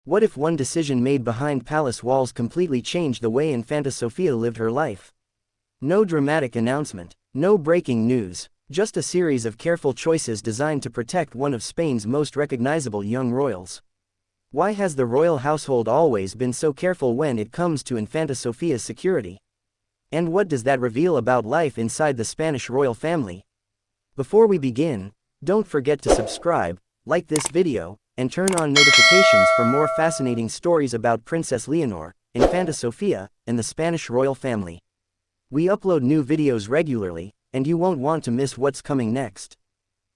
What if one decision made behind palace walls completely changed the way Infanta Sofía lived her life? No dramatic announcement, no breaking news, just a series of careful choices designed to protect one of Spain's most recognizable young royals. Why has the royal household always been so careful when it comes to Infanta Sofía's security? And what does that reveal about life inside the Spanish royal family? Before we begin, don't forget to subscribe, like this video, and turn on notifications for more fascinating stories about Princess Leonor, Infanta Sofía, and the Spanish royal family. We upload new videos regularly, and you won't want to miss what's coming next.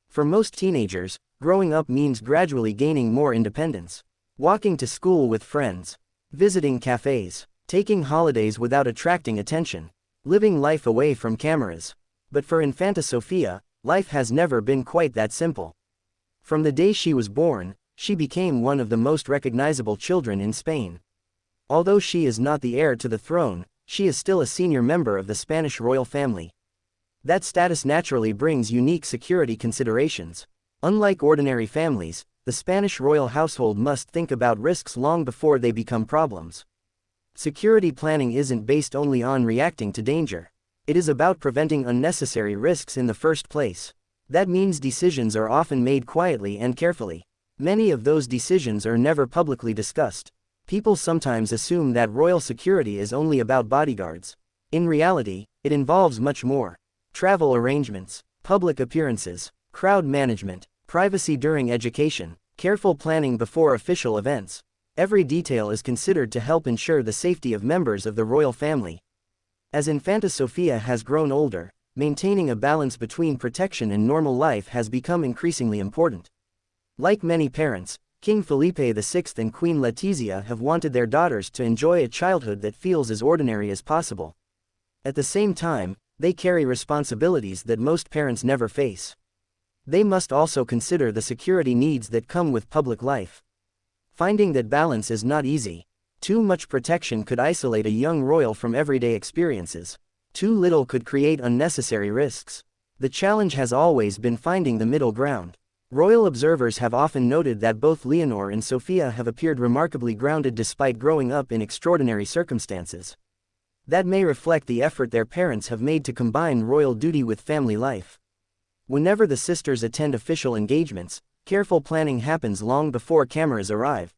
For most teenagers, growing up means gradually gaining more independence. Walking to school with friends, visiting cafes, taking holidays without attracting attention, living life away from cameras. But for Infanta Sofía, life has never been quite that simple. From the day she was born, she became one of the most recognizable children in Spain. Although she is not the heir to the throne, she is still a senior member of the Spanish royal family. That status naturally brings unique security considerations. Unlike ordinary families, the Spanish royal household must think about risks long before they become problems. Security planning isn't based only on reacting to danger. It is about preventing unnecessary risks in the first place. That means decisions are often made quietly and carefully. Many of those decisions are never publicly discussed. People sometimes assume that royal security is only about bodyguards. In reality, it involves much more. Travel arrangements, public appearances, crowd management, privacy during education, careful planning before official events. Every detail is considered to help ensure the safety of members of the royal family. As Infanta Sofía has grown older, maintaining a balance between protection and normal life has become increasingly important. Like many parents, King Felipe VI and Queen Letizia have wanted their daughters to enjoy a childhood that feels as ordinary as possible. At the same time, they carry responsibilities that most parents never face. They must also consider the security needs that come with public life. Finding that balance is not easy. Too much protection could isolate a young royal from everyday experiences. Too little could create unnecessary risks. The challenge has always been finding the middle ground. Royal observers have often noted that both Leonor and Sofía have appeared remarkably grounded despite growing up in extraordinary circumstances. That may reflect the effort their parents have made to combine royal duty with family life. Whenever the sisters attend official engagements, careful planning happens long before cameras arrive.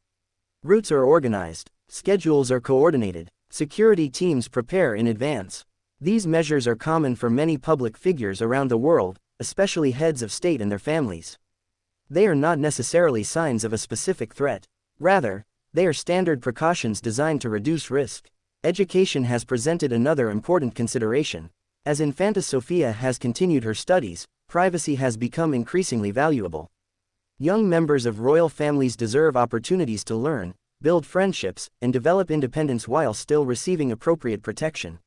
Routes are organized, schedules are coordinated, security teams prepare in advance. These measures are common for many public figures around the world, especially heads of state and their families. They are not necessarily signs of a specific threat. Rather, they are standard precautions designed to reduce risk. Education has presented another important consideration. As Infanta Sofía has continued her studies, privacy has become increasingly valuable. Young members of royal families deserve opportunities to learn, build friendships, and develop independence while still receiving appropriate protection.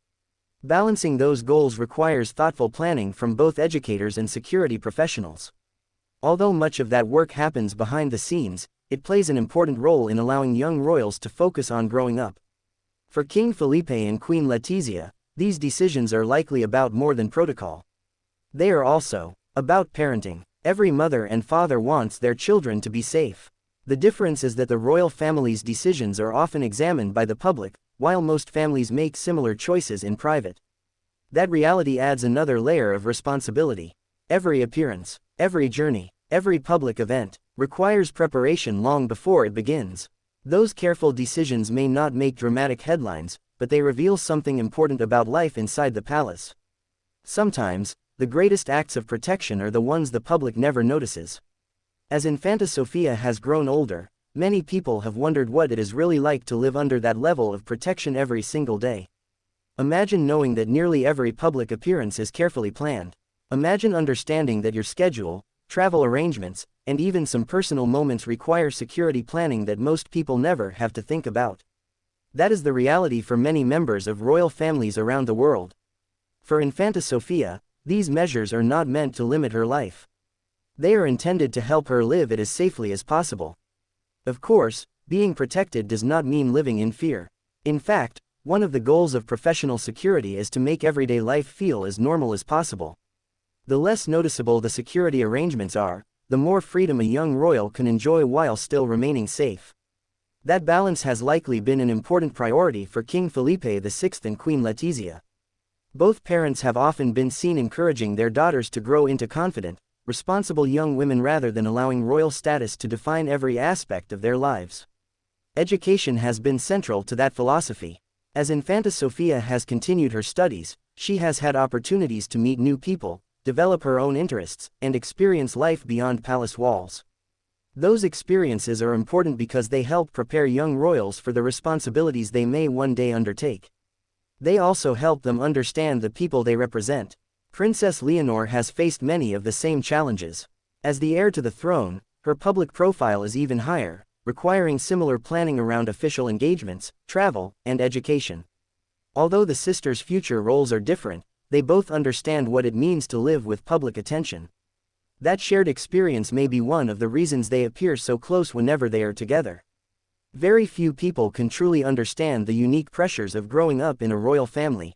Balancing those goals requires thoughtful planning from both educators and security professionals. Although much of that work happens behind the scenes, it plays an important role in allowing young royals to focus on growing up. For King Felipe and Queen Letizia, these decisions are likely about more than protocol. They are also about parenting. Every mother and father wants their children to be safe. The difference is that the royal family's decisions are often examined by the public, while most families make similar choices in private. That reality adds another layer of responsibility. Every appearance, every journey, every public event, requires preparation long before it begins. Those careful decisions may not make dramatic headlines, but they reveal something important about life inside the palace. Sometimes, the greatest acts of protection are the ones the public never notices. As Infanta Sofía has grown older, many people have wondered what it is really like to live under that level of protection every single day. Imagine knowing that nearly every public appearance is carefully planned. Imagine understanding that your schedule, travel arrangements, and even some personal moments require security planning that most people never have to think about. That is the reality for many members of royal families around the world. For Infanta Sofía, these measures are not meant to limit her life. They are intended to help her live it as safely as possible. Of course, being protected does not mean living in fear. In fact, one of the goals of professional security is to make everyday life feel as normal as possible. The less noticeable the security arrangements are, the more freedom a young royal can enjoy while still remaining safe. That balance has likely been an important priority for King Felipe VI and Queen Letizia. Both parents have often been seen encouraging their daughters to grow into confident, responsible young women rather than allowing royal status to define every aspect of their lives. Education has been central to that philosophy. As Infanta Sofía has continued her studies, she has had opportunities to meet new people, develop her own interests, and experience life beyond palace walls. Those experiences are important because they help prepare young royals for the responsibilities they may one day undertake. They also help them understand the people they represent. Princess Leonor has faced many of the same challenges. As the heir to the throne, her public profile is even higher, requiring similar planning around official engagements, travel, and education. Although the sisters' future roles are different, they both understand what it means to live with public attention. That shared experience may be one of the reasons they appear so close whenever they are together. Very few people can truly understand the unique pressures of growing up in a royal family.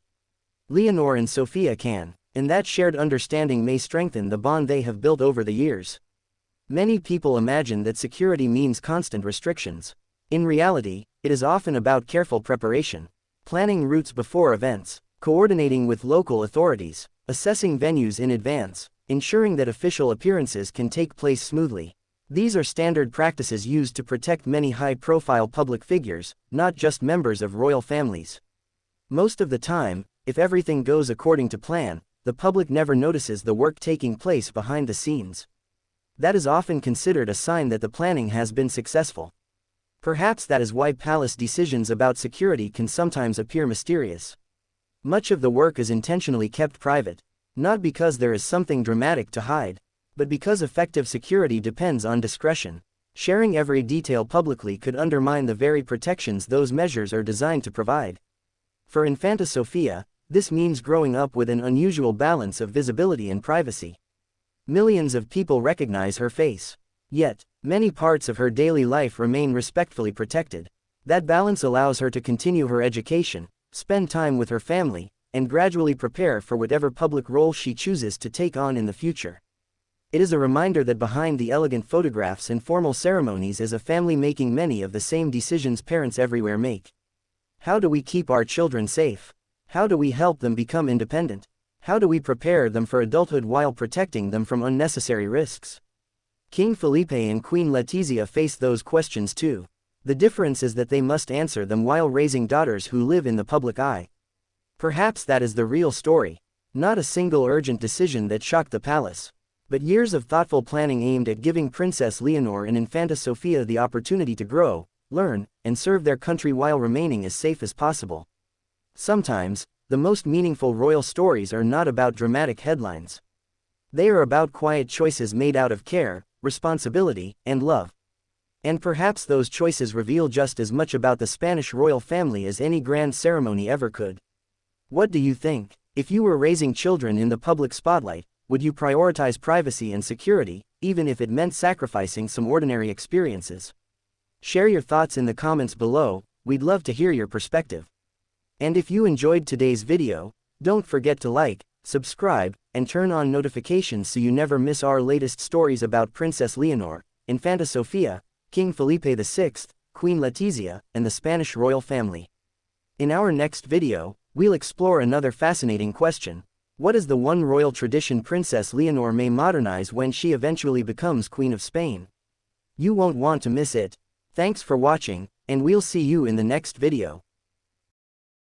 Leonor and Sofía can, and that shared understanding may strengthen the bond they have built over the years. Many people imagine that security means constant restrictions. In reality, it is often about careful preparation, planning routes before events, coordinating with local authorities, assessing venues in advance, ensuring that official appearances can take place smoothly. These are standard practices used to protect many high-profile public figures, not just members of royal families. Most of the time, if everything goes according to plan, the public never notices the work taking place behind the scenes. That is often considered a sign that the planning has been successful. Perhaps that is why palace decisions about security can sometimes appear mysterious. Much of the work is intentionally kept private, not because there is something dramatic to hide, but because effective security depends on discretion. Sharing every detail publicly could undermine the very protections those measures are designed to provide. For Infanta Sofía, this means growing up with an unusual balance of visibility and privacy. Millions of people recognize her face. Yet, many parts of her daily life remain respectfully protected. That balance allows her to continue her education, spend time with her family, and gradually prepare for whatever public role she chooses to take on in the future. It is a reminder that behind the elegant photographs and formal ceremonies is a family making many of the same decisions parents everywhere make. How do we keep our children safe? How do we help them become independent? How do we prepare them for adulthood while protecting them from unnecessary risks? King Felipe and Queen Letizia face those questions too. The difference is that they must answer them while raising daughters who live in the public eye. Perhaps that is the real story. Not a single urgent decision that shocked the palace, but years of thoughtful planning aimed at giving Princess Leonor and Infanta Sofía the opportunity to grow, learn, and serve their country while remaining as safe as possible. Sometimes, the most meaningful royal stories are not about dramatic headlines. They are about quiet choices made out of care, responsibility, and love. And perhaps those choices reveal just as much about the Spanish royal family as any grand ceremony ever could. What do you think? If you were raising children in the public spotlight, would you prioritize privacy and security, even if it meant sacrificing some ordinary experiences? Share your thoughts in the comments below, we'd love to hear your perspective. And if you enjoyed today's video, don't forget to like, subscribe, and turn on notifications so you never miss our latest stories about Princess Leonor, Infanta Sofía, King Felipe VI, Queen Letizia, and the Spanish royal family. In our next video, we'll explore another fascinating question. What is the one royal tradition Princess Leonor may modernize when she eventually becomes Queen of Spain? You won't want to miss it. Thanks for watching, and we'll see you in the next video.